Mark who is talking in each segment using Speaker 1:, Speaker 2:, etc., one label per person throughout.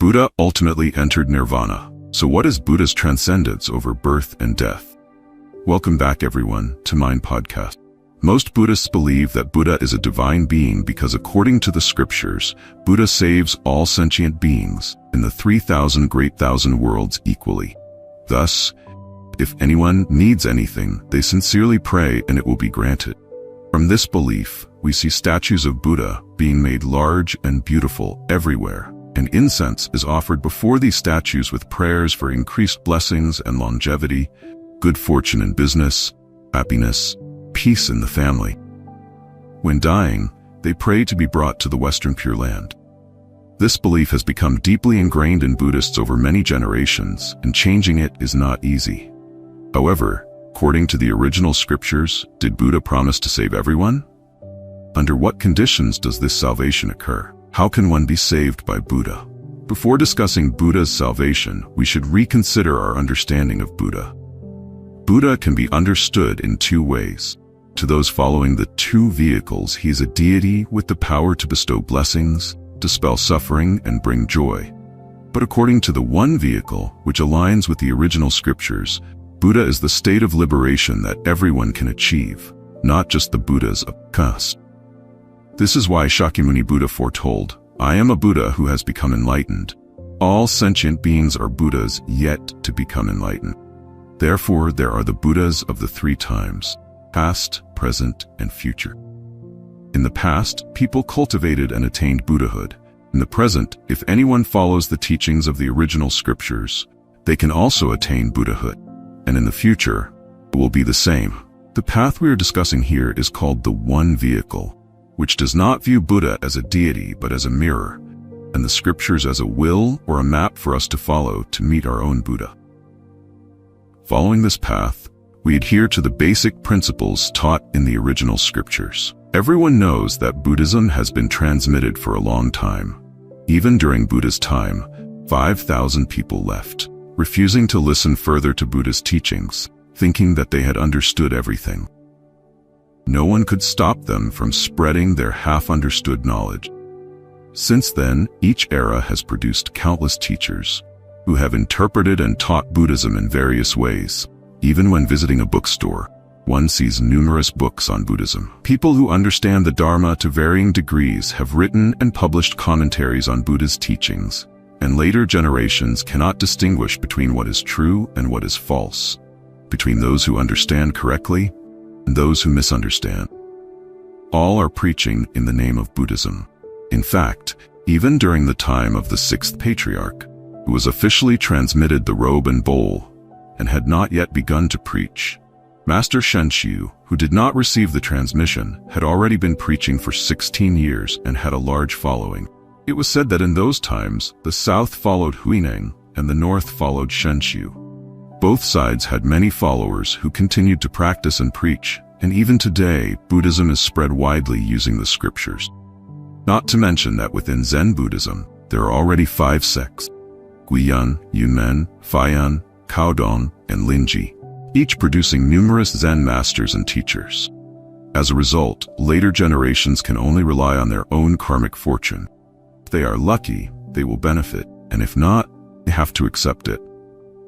Speaker 1: Buddha ultimately entered Nirvana. So what is Buddha's transcendence over birth and death? Welcome back, everyone, to Mind Podcast. Most Buddhists believe that Buddha is a divine being because according to the scriptures, Buddha saves all sentient beings in the 3,000 great thousand worlds equally. Thus, if anyone needs anything, they sincerely pray and it will be granted. From this belief, we see statues of Buddha being made large and beautiful everywhere, and incense is offered before these statues with prayers for increased blessings and longevity, good fortune in business, happiness, peace in the family. When dying, they pray to be brought to the Western Pure Land. This belief has become deeply ingrained in Buddhists over many generations, and changing it is not easy. However, according to the original scriptures, did Buddha promise to save everyone? Under what conditions does this salvation occur? How can one be saved by Buddha? Before discussing Buddha's salvation, we should reconsider our understanding of Buddha. Buddha can be understood in two ways. To those following the two vehicles, he is a deity with the power to bestow blessings, dispel suffering, and bring joy. But according to the one vehicle, which aligns with the original scriptures, Buddha is the state of liberation that everyone can achieve, not just the Buddhas of caste. This is why Shakyamuni Buddha foretold, "I am a Buddha who has become enlightened. All sentient beings are Buddhas yet to become enlightened." Therefore, there are the Buddhas of the three times: past, present, and future. In the past, people cultivated and attained Buddhahood. In the present, if anyone follows the teachings of the original scriptures, they can also attain Buddhahood. And in the future, it will be the same. The path we are discussing here is called the One Vehicle, which does not view Buddha as a deity but as a mirror, and the scriptures as a will or a map for us to follow to meet our own Buddha. Following this path, we adhere to the basic principles taught in the original scriptures. Everyone knows that Buddhism has been transmitted for a long time. Even during Buddha's time, 5,000 people left, refusing to listen further to Buddha's teachings, thinking that they had understood everything. No one could stop them from spreading their half-understood knowledge. Since then, each era has produced countless teachers who have interpreted and taught Buddhism in various ways. Even when visiting a bookstore, one sees numerous books on Buddhism. People who understand the Dharma to varying degrees have written and published commentaries on Buddha's teachings, and later generations cannot distinguish between what is true and what is false, between those who understand correctly and those who misunderstand. All are preaching in the name of Buddhism. In fact, even during the time of the sixth patriarch, who was officially transmitted the robe and bowl, and had not yet begun to preach, Master Shenshu, who did not receive the transmission, had already been preaching for 16 years and had a large following. It was said that in those times, the south followed Huineng and the north followed Shenshu. Both sides had many followers who continued to practice and preach, and even today, Buddhism is spread widely using the scriptures. Not to mention that within Zen Buddhism, there are already 5 sects: Guiyun, Yunmen, Faiyan, Caodong, and Linji, each producing numerous Zen masters and teachers. As a result, later generations can only rely on their own karmic fortune. If they are lucky, they will benefit, and if not, they have to accept it.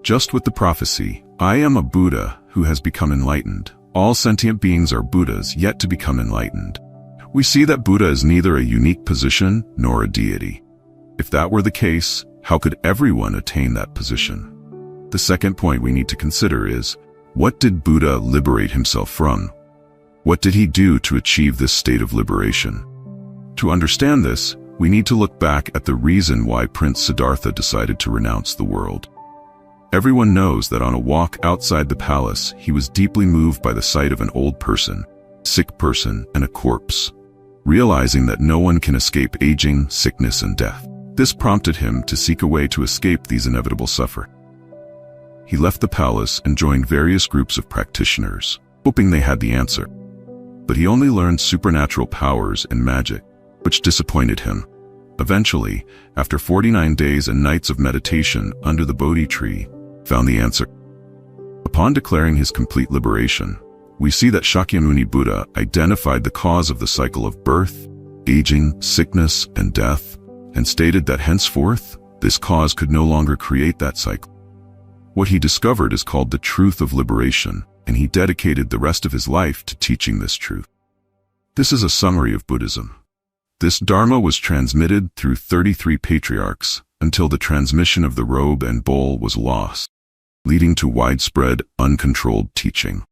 Speaker 1: Just with the prophecy, "I am a Buddha who has become enlightened. All sentient beings are Buddhas yet to become enlightened," we see that Buddha is neither a unique position nor a deity. If that were the case, how could everyone attain that position? The second point we need to consider is, what did Buddha liberate himself from? What did he do to achieve this state of liberation? To understand this, we need to look back at the reason why Prince Siddhartha decided to renounce the world. Everyone knows that on a walk outside the palace, he was deeply moved by the sight of an old person, sick person, and a corpse. Realizing that no one can escape aging, sickness, and death, this prompted him to seek a way to escape these inevitable suffering. He left the palace and joined various groups of practitioners, hoping they had the answer. But he only learned supernatural powers and magic, which disappointed him. Eventually, after 49 days and nights of meditation under the Bodhi tree, found the answer. Upon declaring his complete liberation, we see that Shakyamuni Buddha identified the cause of the cycle of birth, aging, sickness, and death, and stated that henceforth, This cause could no longer create that cycle. What he discovered is called the truth of liberation, and he dedicated the rest of his life to teaching this truth. This is a summary of Buddhism. This Dharma was transmitted through 33 patriarchs until the transmission of the robe and bowl was lost, leading to widespread, uncontrolled teaching.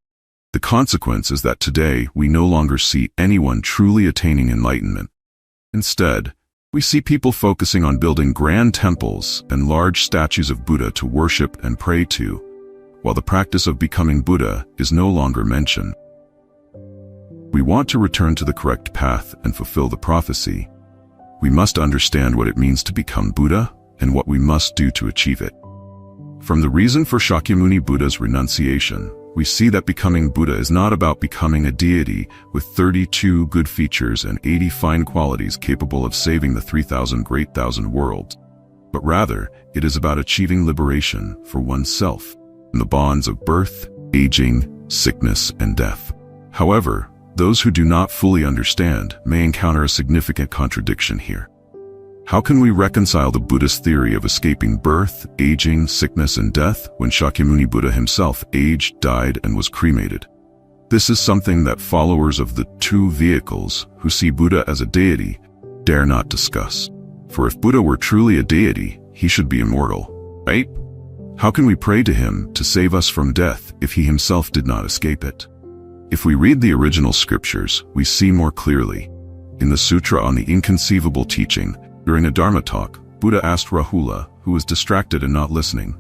Speaker 1: The consequence is that today we no longer see anyone truly attaining enlightenment. Instead, we see people focusing on building grand temples and large statues of Buddha to worship and pray to, while the practice of becoming Buddha is no longer mentioned. We want to return to the correct path and fulfill the prophecy. We must understand what it means to become Buddha and what we must do to achieve it. From the reason for Shakyamuni Buddha's renunciation, we see that becoming Buddha is not about becoming a deity with 32 good features and 80 fine qualities capable of saving the 3,000 great thousand worlds, but rather it is about achieving liberation for oneself from the bonds of birth, aging, sickness, and death. However, those who do not fully understand may encounter a significant contradiction here. How can we reconcile the Buddhist theory of escaping birth, aging, sickness, and death when Shakyamuni Buddha himself aged, died, and was cremated? This is something that followers of the two vehicles who see Buddha as a deity dare not discuss. For if Buddha were truly a deity, he should be immortal, right? How can we pray to him to save us from death if he himself did not escape it? If we read the original scriptures, we see more clearly. In the Sutra on the Inconceivable Teaching, during a Dharma talk, Buddha asked Rahula, who was distracted and not listening,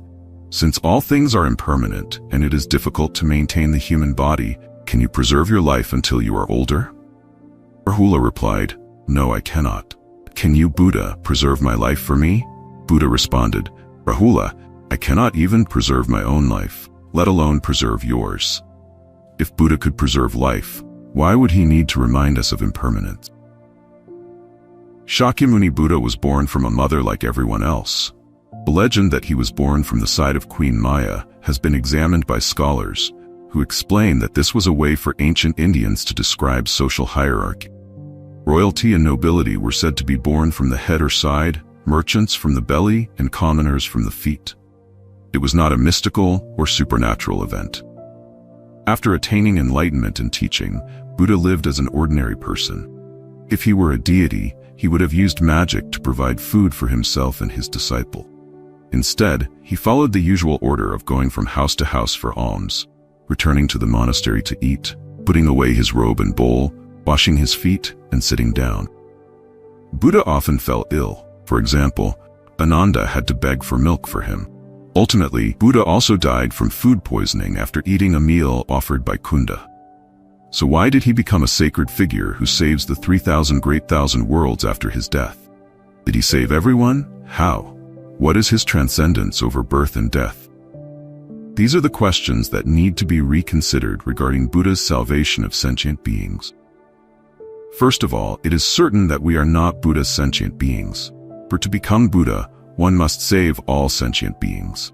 Speaker 1: "Since all things are impermanent and it is difficult to maintain the human body, can you preserve your life until you are older?" Rahula replied, "No, I cannot. Can you, Buddha, preserve my life for me?" Buddha responded, "Rahula, I cannot even preserve my own life, let alone preserve yours." If Buddha could preserve life, why would he need to remind us of impermanence? Shakyamuni Buddha was born from a mother like everyone else. The legend that he was born from the side of Queen Maya has been examined by scholars, who explain that this was a way for ancient Indians to describe social hierarchy. Royalty and nobility were said to be born from the head or side, merchants from the belly, and commoners from the feet. It was not a mystical or supernatural event. After attaining enlightenment and teaching, Buddha lived as an ordinary person. If he were a deity, he would have used magic to provide food for himself and his disciple. Instead, he followed the usual order of going from house to house for alms, returning to the monastery to eat, putting away his robe and bowl, washing his feet, and sitting down. Buddha often fell ill. For example, Ananda had to beg for milk for him. Ultimately, Buddha also died from food poisoning after eating a meal offered by Kunda. So why did he become a sacred figure who saves the 3,000 great thousand worlds after his death? Did he save everyone? How? What is his transcendence over birth and death? These are the questions that need to be reconsidered regarding Buddha's salvation of sentient beings. First of all, it is certain that we are not Buddha's sentient beings. For to become Buddha, one must save all sentient beings.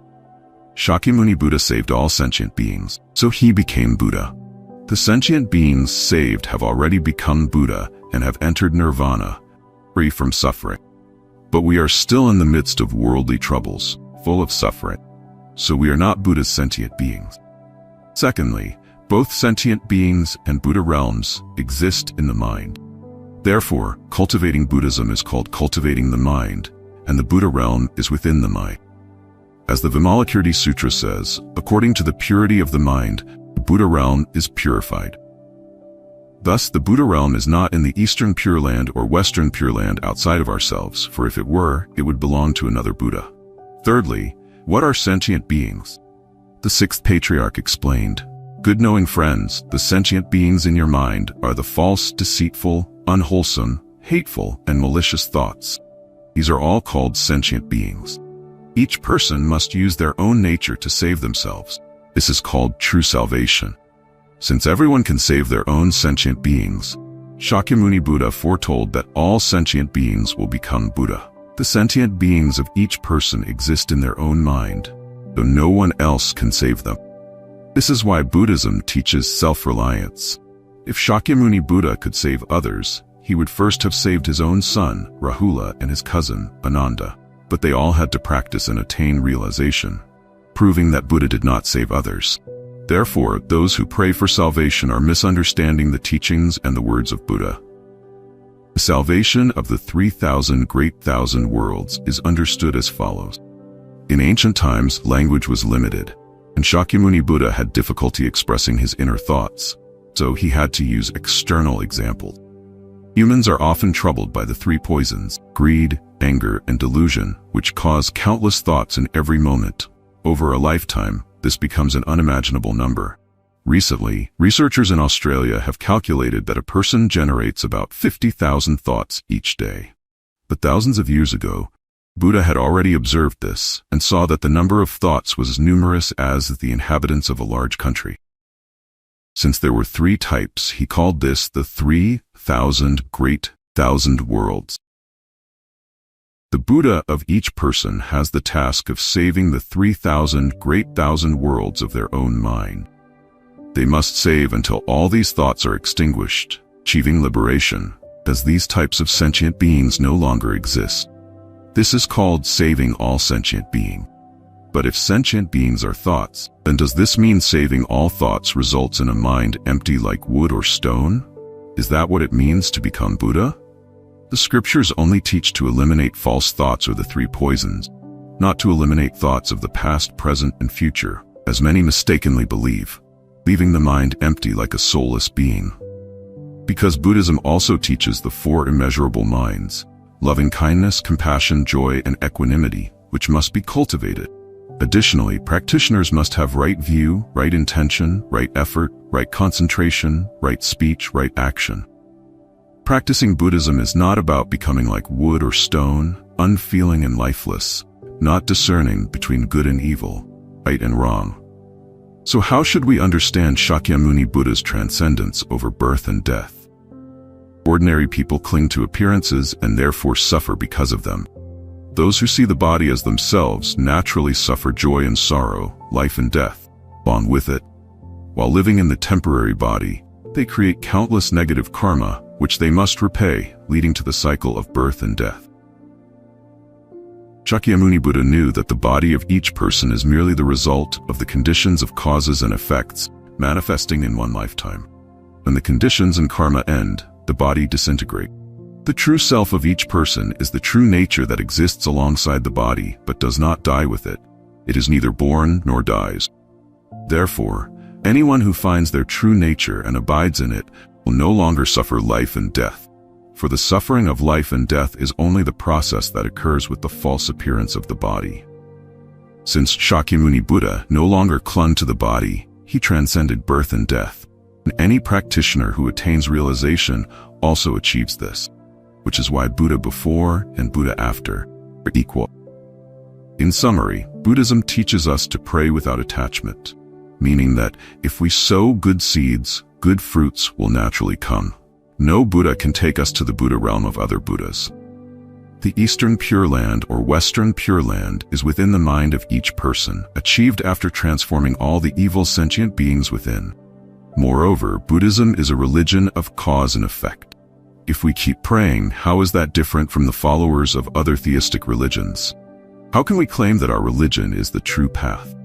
Speaker 1: Shakyamuni Buddha saved all sentient beings, so he became Buddha. The sentient beings saved have already become Buddha and have entered Nirvana, free from suffering. But we are still in the midst of worldly troubles, full of suffering, so we are not Buddha's sentient beings. Secondly, both sentient beings and Buddha realms exist in the mind. Therefore, cultivating Buddhism is called cultivating the mind, and the Buddha realm is within the mind. As the Vimalakirti Sutra says, according to the purity of the mind, the Buddha realm is purified. Thus, the Buddha realm is not in the Eastern Pure Land or Western Pure Land outside of ourselves, for if it were, it would belong to another Buddha. Thirdly, what are sentient beings? The sixth patriarch explained, "Good knowing friends, the sentient beings in your mind are the false, deceitful, unwholesome, hateful, and malicious thoughts. These are all called sentient beings. Each person must use their own nature to save themselves. This is called true salvation. Since everyone can save their own sentient beings, Shakyamuni Buddha foretold that all sentient beings will become Buddha. The sentient beings of each person exist in their own mind, though no one else can save them. This is why Buddhism teaches self-reliance. If Shakyamuni Buddha could save others, he would first have saved his own son, Rahula, and his cousin, Ananda. but they all had to practice and attain realization, proving that Buddha did not save others. Therefore, those who pray for salvation are misunderstanding the teachings and the words of Buddha. The salvation of the 3,000 great thousand worlds is understood as follows. In ancient times, language was limited, and Shakyamuni Buddha had difficulty expressing his inner thoughts, so he had to use external examples. Humans are often troubled by the three poisons, greed, anger, and delusion, which cause countless thoughts in every moment. Over a lifetime, this becomes an unimaginable number. Recently, researchers in Australia have calculated that a person generates about 50,000 thoughts each day. But thousands of years ago, Buddha had already observed this and saw that the number of thoughts was as numerous as the inhabitants of a large country. Since there were three types, he called this the 3,000 great thousand worlds. The Buddha of each person has the task of saving the 3,000 great thousand worlds of their own mind. They must save until all these thoughts are extinguished, achieving liberation, as these types of sentient beings no longer exist. This is called saving all sentient beings. But if sentient beings are thoughts, then does this mean saving all thoughts results in a mind empty like wood or stone? Is that what it means to become Buddha? The scriptures only teach to eliminate false thoughts or the three poisons, not to eliminate thoughts of the past, present, and future, as many mistakenly believe, leaving the mind empty like a soulless being. Because Buddhism also teaches the four immeasurable minds, loving kindness, compassion, joy, and equanimity, which must be cultivated. Additionally, practitioners must have right view, right intention, right effort, right concentration, right speech, right action. Practicing Buddhism is not about becoming like wood or stone, unfeeling and lifeless, not discerning between good and evil, right and wrong. So how should we understand Shakyamuni Buddha's transcendence over birth and death? Ordinary people cling to appearances and therefore suffer because of them. Those who see the body as themselves naturally suffer joy and sorrow, life and death, along with it. While living in the temporary body, they create countless negative karma, which they must repay, leading to the cycle of birth and death. Shakyamuni Buddha knew that the body of each person is merely the result of the conditions of causes and effects manifesting in one lifetime. When the conditions and karma end, the body disintegrates. The true self of each person is the true nature that exists alongside the body but does not die with it. It is neither born nor dies. Therefore, anyone who finds their true nature and abides in it will no longer suffer life and death. For the suffering of life and death is only the process that occurs with the false appearance of the body. Since Shakyamuni Buddha no longer clung to the body, he transcended birth and death. And any practitioner who attains realization also achieves this, which is why Buddha before and Buddha after are equal. In summary, Buddhism teaches us to pray without attachment, meaning that if we sow good seeds, good fruits will naturally come. No Buddha can take us to the Buddha realm of other Buddhas. The Eastern Pure Land or Western Pure Land is within the mind of each person, achieved after transforming all the evil sentient beings within. Moreover, Buddhism is a religion of cause and effect. If we keep praying, how is that different from the followers of other theistic religions? How can we claim that our religion is the true path?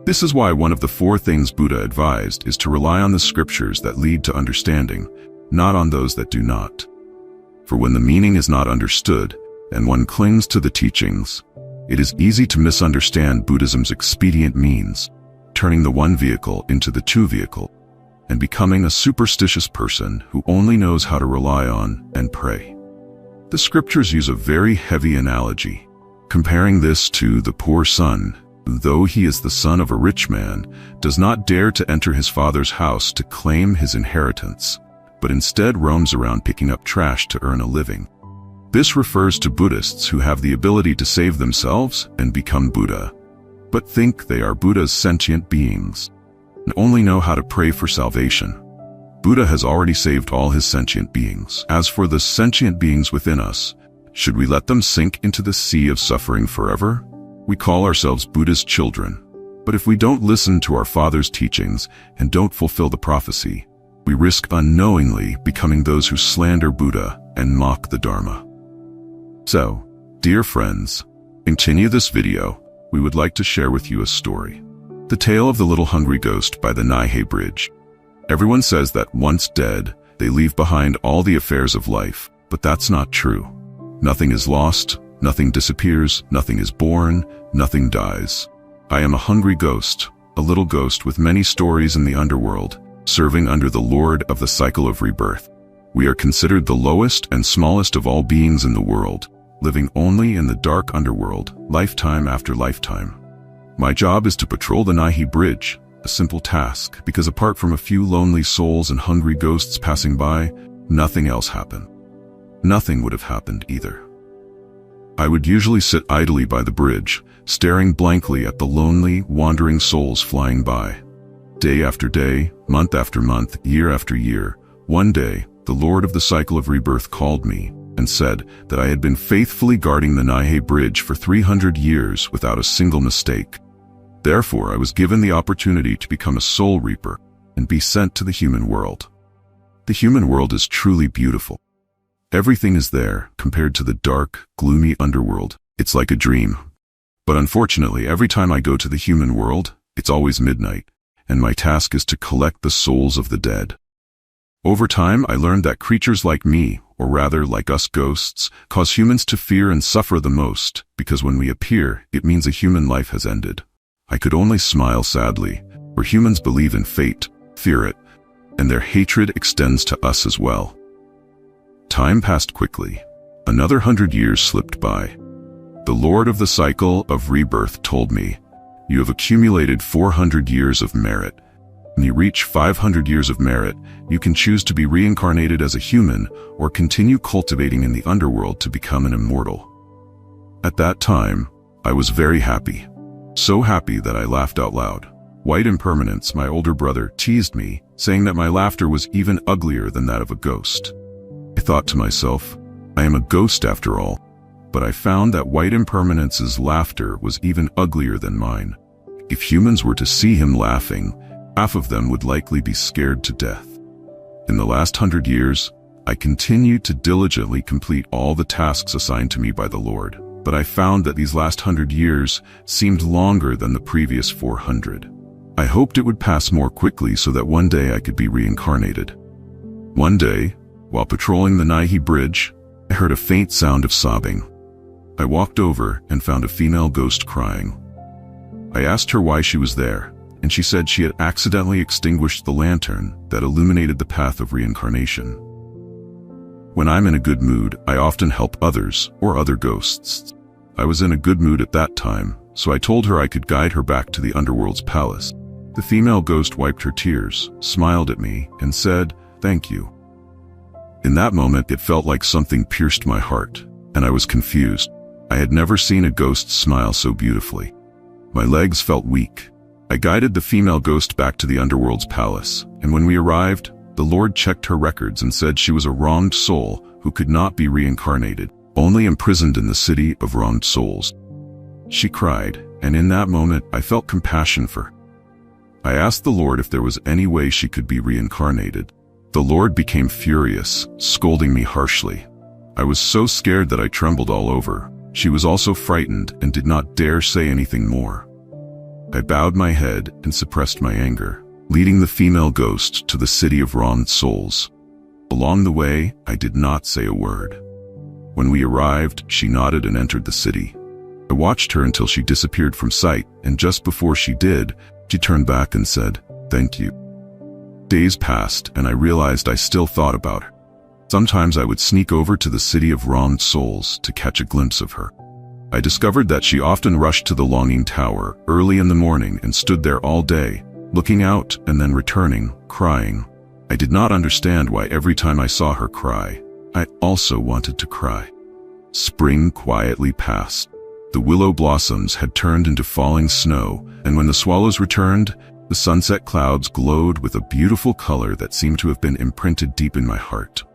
Speaker 1: This is why one of the four things Buddha advised is to rely on the scriptures that lead to understanding, not on those that do not. For when the meaning is not understood, and one clings to the teachings, it is easy to misunderstand Buddhism's expedient means, turning the one vehicle into the two vehicle, and becoming a superstitious person who only knows how to rely on and pray. The scriptures use a very heavy analogy, comparing this to the poor son, who, though he is the son of a rich man, does not dare to enter his father's house to claim his inheritance, but instead roams around picking up trash to earn a living. This refers to Buddhists who have the ability to save themselves and become Buddha, but think they are Buddha's sentient beings, and only know how to pray for salvation. Buddha has already saved all his sentient beings. As for the sentient beings within us, should we let them sink into the sea of suffering forever? We call ourselves Buddhist children, but if we don't listen to our Father's teachings and don't fulfill the prophecy, we risk unknowingly becoming those who slander Buddha and mock the Dharma. So, Dear friends, continue this video, we would like to share with you a story. The tale of the little hungry ghost by the Nihei Bridge. Everyone says that once dead, they leave behind all the affairs of life, but that's not true. Nothing is lost, nothing disappears, nothing is born, nothing dies. I am a hungry ghost, a little ghost with many stories in the underworld, serving under the Lord of the cycle of rebirth. We are considered the lowest and smallest of all beings in the world, living only in the dark underworld, lifetime after lifetime. My job is to patrol the Nihei Bridge, a simple task, because apart from a few lonely souls and hungry ghosts passing by, nothing else happened. Nothing would have happened either. I would usually sit idly by the bridge, staring blankly at the lonely, wandering souls flying by. Day after day, month after month, year after year, one day, the Lord of the cycle of rebirth called me and said that I had been faithfully guarding the Nihei Bridge for 300 years without a single mistake. Therefore, I was given the opportunity to become a soul reaper and be sent to the human world. The human world is truly beautiful. Everything is there compared to the dark, gloomy underworld. It's like a dream. But unfortunately, every time I go to the human world, it's always midnight, and my task is to collect the souls of the dead. Over time, I learned that creatures like me, or rather like us ghosts, cause humans to fear and suffer the most, because when we appear, it means a human life has ended. I could only smile sadly, for humans believe in fate, fear it, and their hatred extends to us as well. Time passed quickly. Another 100 years slipped by. The Lord of the cycle of rebirth told me, "You have accumulated 400 years of merit. When you reach 500 years of merit, you can choose to be reincarnated as a human or continue cultivating in the underworld to become an immortal." At that time, I was very happy. So happy that I laughed out loud. White Impermanence, my older brother, teased me, saying that my laughter was even uglier than that of a ghost. I thought to myself, I am a ghost after all, but I found that White Impermanence's laughter was even uglier than mine. If humans were to see him laughing, half of them would likely be scared to death. In the last 100 years, I continued to diligently complete all the tasks assigned to me by the Lord, but I found that these last 100 years seemed longer than the previous 400. I hoped it would pass more quickly so that one day I could be reincarnated. One day, while patrolling the Nihei Bridge, I heard a faint sound of sobbing. I walked over and found a female ghost crying. I asked her why she was there, and she said she had accidentally extinguished the lantern that illuminated the path of reincarnation. When I'm in a good mood, I often help others or other ghosts. I was in a good mood at that time, so I told her I could guide her back to the underworld's palace. The female ghost wiped her tears, smiled at me, and said, "Thank you." In that moment, it felt like something pierced my heart, and I was confused. I had never seen a ghost smile so beautifully. My legs felt weak. I guided the female ghost back to the underworld's palace, and when we arrived, the Lord checked her records and said she was a wronged soul who could not be reincarnated, only imprisoned in the city of wronged souls. She cried, and in that moment I felt compassion for her. I asked the Lord if there was any way she could be reincarnated. The Lord became furious, scolding me harshly. I was so scared that I trembled all over. She was also frightened and did not dare say anything more. I bowed my head and suppressed my anger, leading the female ghost to the city of wronged souls. Along the way, I did not say a word. When we arrived, she nodded and entered the city. I watched her until she disappeared from sight, and just before she did, she turned back and said, "Thank you." Days passed, and I realized I still thought about her. Sometimes I would sneak over to the city of wronged souls to catch a glimpse of her. I discovered that she often rushed to the Longing Tower early in the morning and stood there all day, looking out and then returning, crying. I did not understand why every time I saw her cry, I also wanted to cry. Spring quietly passed. The willow blossoms had turned into falling snow, and when the swallows returned, the sunset clouds glowed with a beautiful color that seemed to have been imprinted deep in my heart.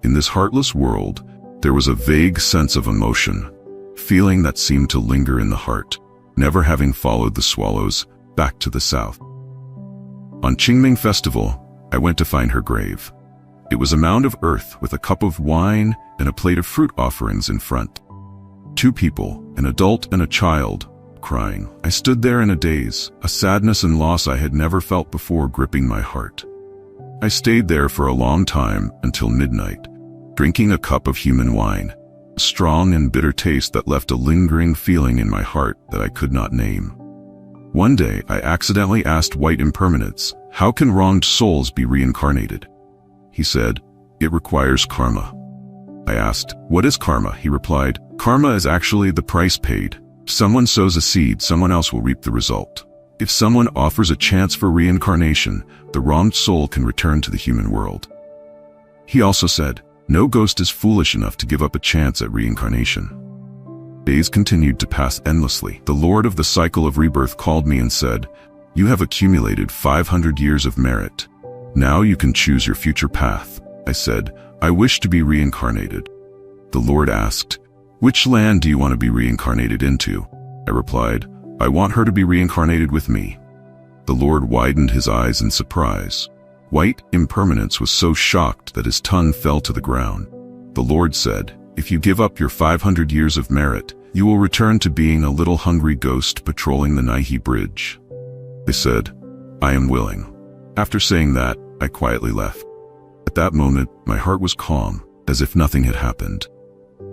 Speaker 1: In this heartless world, there was a vague sense of emotion, feeling that seemed to linger in the heart, never having followed the swallows back to the south. On Qingming Festival, I went to find her grave. It was a mound of earth with a cup of wine and a plate of fruit offerings in front. 2 people, an adult and a child, crying. I stood there in a daze, a sadness and loss I had never felt before gripping my heart. I stayed there for a long time until midnight, drinking a cup of human wine, a strong and bitter taste that left a lingering feeling in my heart that I could not name. One day, I accidentally asked White Impermanence, "How can wronged souls be reincarnated?" He said, "It requires karma." I asked, "What is karma?" He replied, "Karma is actually the price paid. If someone sows a seed, someone else will reap the result. If someone offers a chance for reincarnation, the wronged soul can return to the human world." He also said, "No ghost is foolish enough to give up a chance at reincarnation." Days continued to pass endlessly. The Lord of the cycle of rebirth called me and said, "You have accumulated 500 years of merit. Now you can choose your future path." I said, "I wish to be reincarnated." The Lord asked, "Which land do you want to be reincarnated into?" I replied, "I want her to be reincarnated with me." The Lord widened his eyes in surprise. White Impermanence was so shocked that his tongue fell to the ground. The Lord said, "If you give up your 500 years of merit, you will return to being a little hungry ghost patrolling the Naihi Bridge." I said, "I am willing." After saying that, I quietly left. At that moment, my heart was calm, as if nothing had happened.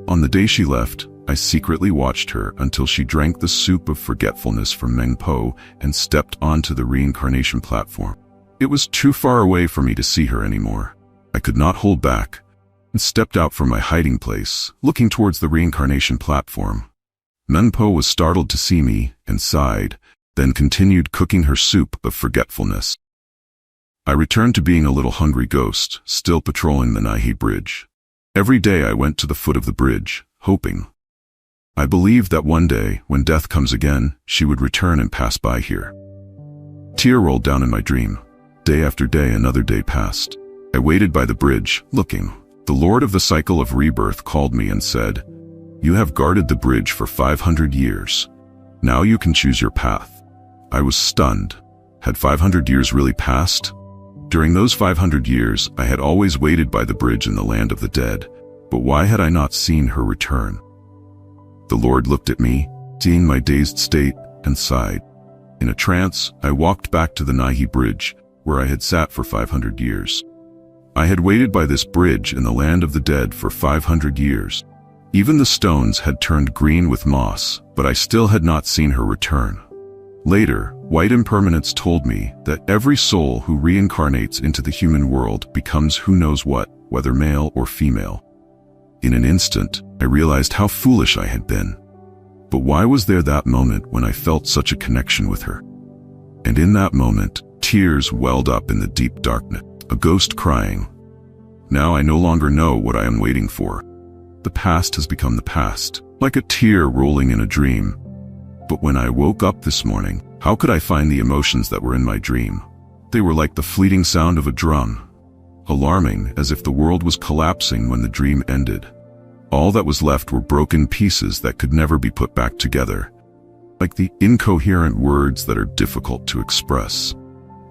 Speaker 1: On the day she left, I secretly watched her until she drank the soup of forgetfulness from Mengpo and stepped onto the reincarnation platform. It was too far away for me to see her anymore. I could not hold back, and stepped out from my hiding place, looking towards the reincarnation platform. Mengpo was startled to see me and sighed, then continued cooking her soup of forgetfulness. I returned to being a little hungry ghost, still patrolling the Naihi Bridge. Every day I went to the foot of the bridge, hoping. I believed that one day, when death comes again, she would return and pass by here. Tear rolled down in my dream. Day after day, another day passed. I waited by the bridge, looking. The Lord of the cycle of rebirth called me and said, "You have guarded the bridge for 500 years. Now you can choose your path." I was stunned. Had 500 years really passed? During those 500 years, I had always waited by the bridge in the land of the dead, but why had I not seen her return? The Lord looked at me, seeing my dazed state, and sighed. In a trance, I walked back to the Naihi Bridge, where I had sat for 500 years. I had waited by this bridge in the land of the dead for 500 years. Even the stones had turned green with moss, but I still had not seen her return. Later, White Impermanence told me that every soul who reincarnates into the human world becomes who knows what, whether male or female. In an instant, I realized how foolish I had been. But why was there that moment when I felt such a connection with her? And in that moment, tears welled up in the deep darkness, a ghost crying. Now I no longer know what I am waiting for. The past has become the past, like a tear rolling in a dream. But when I woke up this morning, how could I find the emotions that were in my dream? They were like the fleeting sound of a drum, alarming, as if the world was collapsing when the dream ended. All that was left were broken pieces that could never be put back together, like the incoherent words that are difficult to express.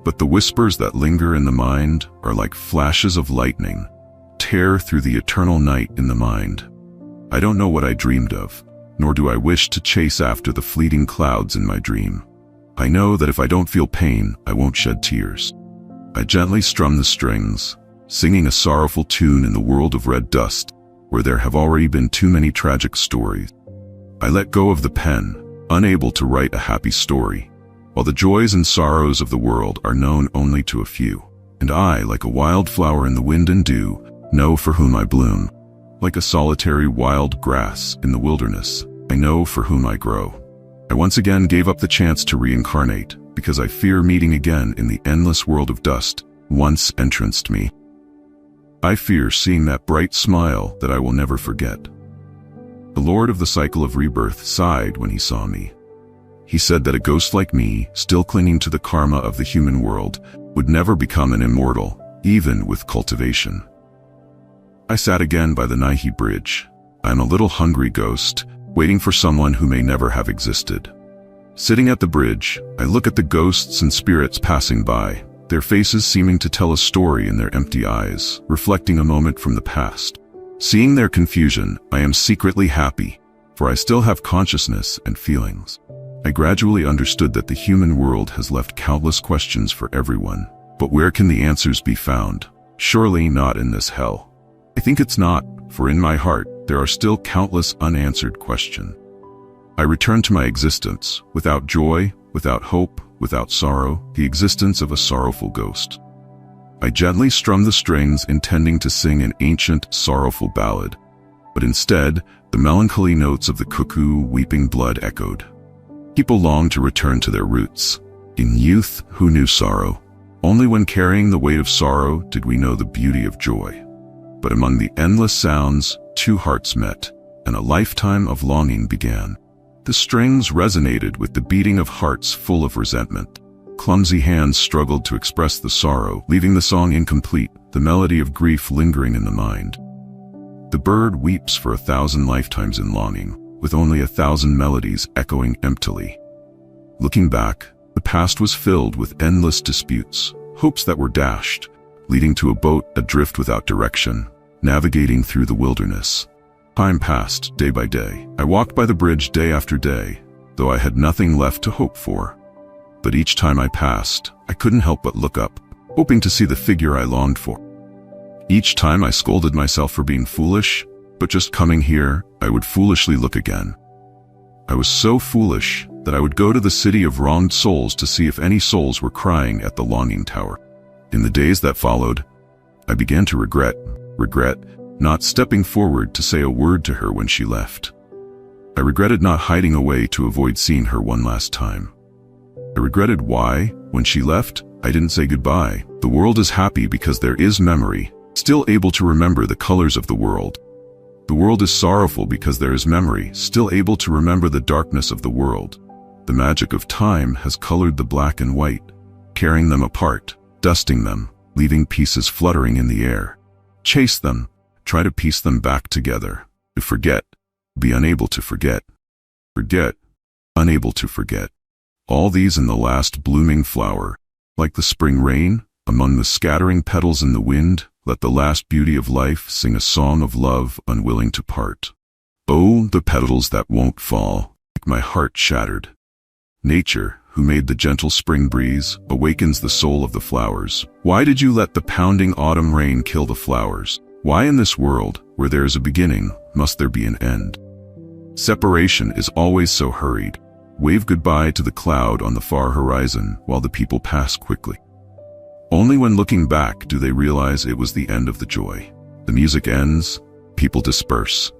Speaker 1: But the whispers that linger in the mind are like flashes of lightning, tear through the eternal night in the mind. I don't know what I dreamed of, nor do I wish to chase after the fleeting clouds in my dream. I know that if I don't feel pain, I won't shed tears. I gently strum the strings, singing a sorrowful tune in the world of red dust, where there have already been too many tragic stories. I let go of the pen, unable to write a happy story, while the joys and sorrows of the world are known only to a few. And I, like a wildflower in the wind and dew, know for whom I bloom. Like a solitary wild grass in the wilderness, I know for whom I grow. I once again gave up the chance to reincarnate, because I fear meeting again in the endless world of dust, once entranced me. I fear seeing that bright smile that I will never forget. The Lord of the cycle of rebirth sighed when he saw me. He said that a ghost like me, still clinging to the karma of the human world, would never become an immortal, even with cultivation. I sat again by the Naihi Bridge. I am a little hungry ghost, waiting for someone who may never have existed. Sitting at the bridge, I look at the ghosts and spirits passing by, their faces seeming to tell a story in their empty eyes, reflecting a moment from the past. Seeing their confusion, I am secretly happy, for I still have consciousness and feelings. I gradually understood that the human world has left countless questions for everyone, but where can the answers be found? Surely not in this hell. I think it's not, for in my heart, there are still countless unanswered questions. I return to my existence, without joy, without hope, without sorrow, the existence of a sorrowful ghost. I gently strum the strings, intending to sing an ancient, sorrowful ballad, but instead, the melancholy notes of the cuckoo weeping blood echoed. People long to return to their roots. In youth, who knew sorrow? Only when carrying the weight of sorrow did we know the beauty of joy. But among the endless sounds, two hearts met, and a lifetime of longing began. The strings resonated with the beating of hearts full of resentment. Clumsy hands struggled to express the sorrow, leaving the song incomplete, the melody of grief lingering in the mind. The bird weeps for 1,000 lifetimes in longing, with only 1,000 melodies echoing emptily. Looking back, the past was filled with endless disputes, hopes that were dashed, leading to a boat adrift without direction, navigating through the wilderness. Time passed, day by day. I walked by the bridge day after day, though I had nothing left to hope for. But each time I passed, I couldn't help but look up, hoping to see the figure I longed for. Each time I scolded myself for being foolish, but just coming here, I would foolishly look again. I was so foolish that I would go to the city of wronged souls to see if any souls were crying at the longing tower. In the days that followed, I began to regret not stepping forward to say a word to her when she left. I regretted not hiding away to avoid seeing her one last time. I regretted why, when she left, I didn't say goodbye. The world is happy because there is memory, still able to remember the colors of the world. The world is sorrowful because there is memory, still able to remember the darkness of the world. The magic of time has colored the black and white, tearing them apart, dusting them, leaving pieces fluttering in the air. Chase them, try to piece them back together. To forget, be unable to forget. Forget, unable to forget. All these in the last blooming flower. Like the spring rain, among the scattering petals in the wind, let the last beauty of life sing a song of love unwilling to part. Oh, the petals that won't fall, make my heart shattered. Nature, who made the gentle spring breeze, awakens the soul of the flowers. Why did you let the pounding autumn rain kill the flowers? Why in this world, where there is a beginning, must there be an end? Separation is always so hurried. Wave goodbye to the cloud on the far horizon while the people pass quickly. Only when looking back do they realize it was the end of the joy. The music ends, people disperse.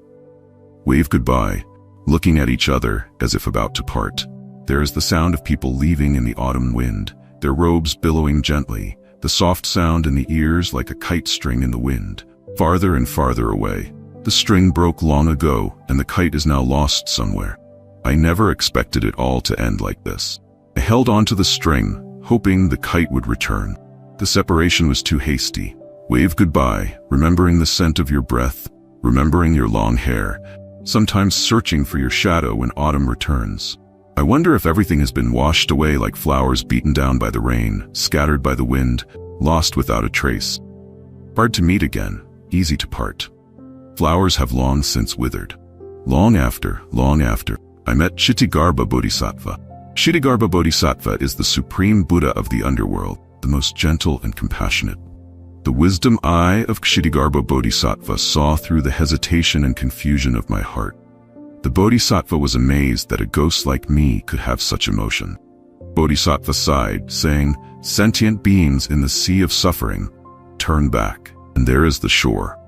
Speaker 1: Wave goodbye, looking at each other as if about to part. There is the sound of people leaving in the autumn wind, their robes billowing gently, the soft sound in the ears like a kite string in the wind. Farther and farther away. The string broke long ago, and the kite is now lost somewhere. I never expected it all to end like this. I held onto the string, hoping the kite would return. The separation was too hasty. Wave goodbye, remembering the scent of your breath, remembering your long hair, sometimes searching for your shadow when autumn returns. I wonder if everything has been washed away like flowers beaten down by the rain, scattered by the wind, lost without a trace. Hard to meet again, easy to part. Flowers have long since withered. Long after, I met Kshitigarbha Bodhisattva. Kshitigarbha Bodhisattva is the supreme Buddha of the underworld, the most gentle and compassionate. The wisdom eye of Kshitigarbha Bodhisattva saw through the hesitation and confusion of my heart. The Bodhisattva was amazed that a ghost like me could have such emotion. Bodhisattva sighed, saying, "Sentient beings in the sea of suffering, turn back, and there is the shore."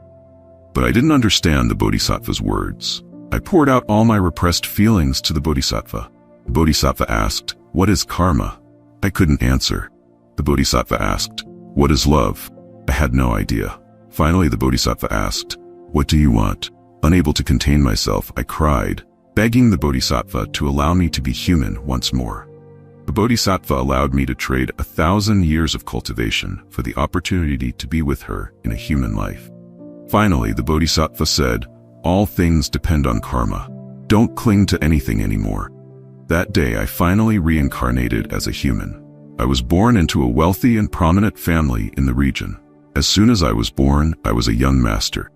Speaker 1: But I didn't understand the Bodhisattva's words. I poured out all my repressed feelings to the Bodhisattva. The Bodhisattva asked, "What is karma?" I couldn't answer. The Bodhisattva asked, "What is love?" I had no idea. Finally, the Bodhisattva asked, "What do you want?" Unable to contain myself, I cried, begging the Bodhisattva to allow me to be human once more. The Bodhisattva allowed me to trade 1,000 years of cultivation for the opportunity to be with her in a human life. Finally, the Bodhisattva said, "All things depend on karma. Don't cling to anything anymore." That day, I finally reincarnated as a human. I was born into a wealthy and prominent family in the region. As soon as I was born, I was a young master.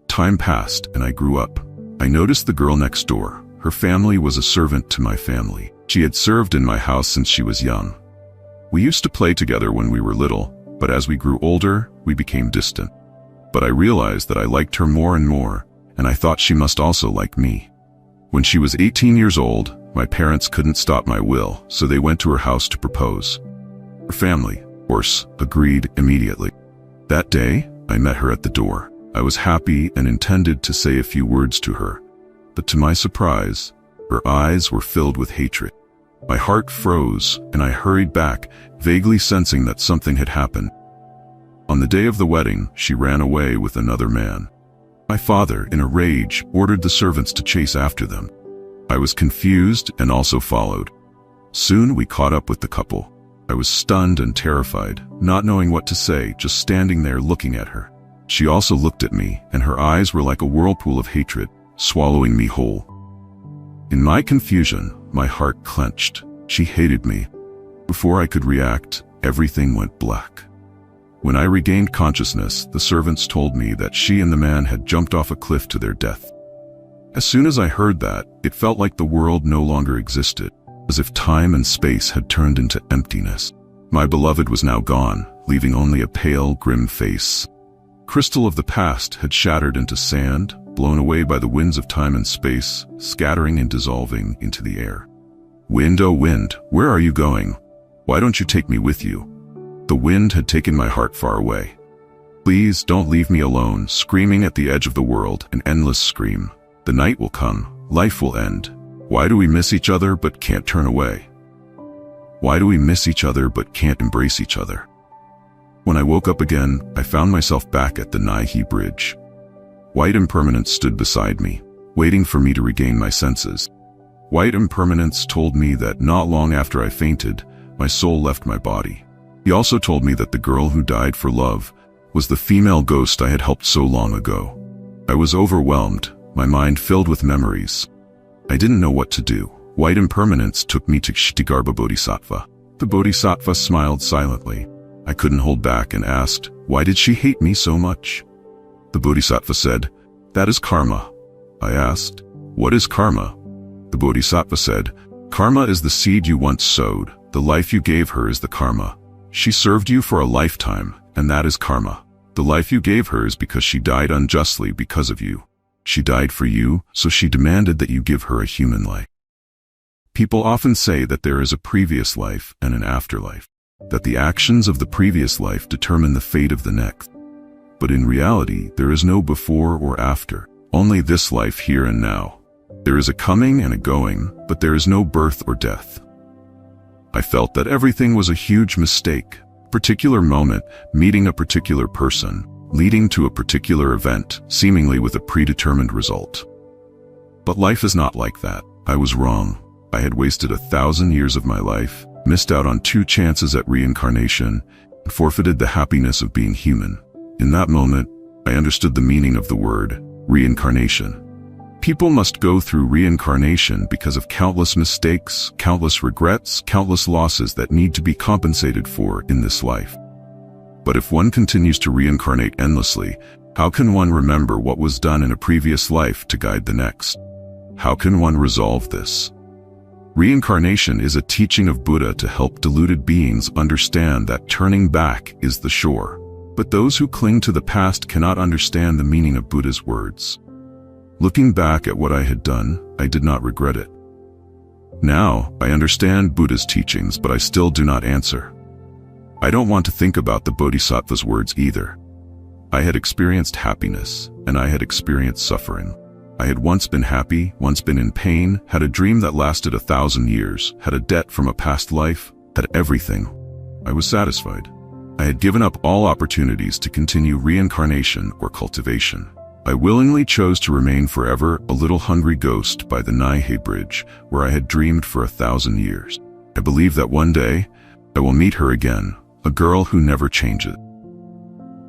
Speaker 1: Time passed and I grew up. I noticed the girl next door. Her family was a servant to my family. She had served in my house since she was young. We used to play together when we were little, but as we grew older, we became distant. But I realized that I liked her more and more, and I thought she must also like me. When she was 18 years old, my parents couldn't stop my will, so they went to her house to propose. Her family, of course, agreed immediately. That day, I met her at the door. I was happy and intended to say a few words to her, but to my surprise, her eyes were filled with hatred. My heart froze, and I hurried back, vaguely sensing that something had happened. On the day of the wedding, she ran away with another man. My father, in a rage, ordered the servants to chase after them. I was confused and also followed. Soon we caught up with the couple. I was stunned and terrified, not knowing what to say, just standing there looking at her. She also looked at me, and her eyes were like a whirlpool of hatred, swallowing me whole. In my confusion, my heart clenched. She hated me. Before I could react, everything went black. When I regained consciousness, the servants told me that she and the man had jumped off a cliff to their death. As soon as I heard that, it felt like the world no longer existed, as if time and space had turned into emptiness. My beloved was now gone, leaving only a pale, grim face. Crystal of the past had shattered into sand, blown away by the winds of time and space, scattering and dissolving into the air. Wind, oh wind, where are you going? Why don't you take me with you? The wind had taken my heart far away. Please don't leave me alone, screaming at the edge of the world, an endless scream. The night will come, life will end. Why do we miss each other but can't turn away? Why do we miss each other but can't embrace each other? When I woke up again, I found myself back at the Naihe Bridge. White impermanence stood beside me, waiting for me to regain my senses. White impermanence told me that not long after I fainted, my soul left my body. He also told me that the girl who died for love was the female ghost I had helped so long ago. I was overwhelmed, my mind filled with memories. I didn't know what to do. White impermanence took me to Kshitigarbha Bodhisattva. The Bodhisattva smiled silently. I couldn't hold back and asked, why did she hate me so much? The Bodhisattva said, that is karma. I asked, what is karma? The Bodhisattva said, karma is the seed you once sowed. The life you gave her is the karma. She served you for a lifetime, and that is karma. The life you gave her is because she died unjustly because of you. She died for you, so she demanded that you give her a human life. People often say that there is a previous life and an afterlife, that the actions of the previous life determine the fate of the next. But in reality, there is no before or after, only this life here and now. There is a coming and a going, but there is no birth or death. I felt that everything was a huge mistake. Particular moment, meeting a particular person, leading to a particular event, seemingly with a predetermined result. But life is not like that. I was wrong. I had wasted 1,000 years of my life, missed out on 2 chances at reincarnation, and forfeited the happiness of being human. In that moment, I understood the meaning of the word reincarnation. People must go through reincarnation because of countless mistakes, countless regrets, countless losses that need to be compensated for in this life. But if one continues to reincarnate endlessly, how can one remember what was done in a previous life to guide the next? How can one resolve this? Reincarnation is a teaching of Buddha to help deluded beings understand that turning back is the shore. But those who cling to the past cannot understand the meaning of Buddha's words. Looking back at what I had done, I did not regret it. Now, I understand Buddha's teachings, but I still do not answer. I don't want to think about the Bodhisattva's words either. I had experienced happiness, and I had experienced suffering. I had once been happy, once been in pain, had a dream that lasted 1,000 years, had a debt from a past life, had everything. I was satisfied. I had given up all opportunities to continue reincarnation or cultivation. I willingly chose to remain forever a little hungry ghost by the Naihe Bridge, where I had dreamed for 1,000 years. I believe that one day, I will meet her again, a girl who never changes.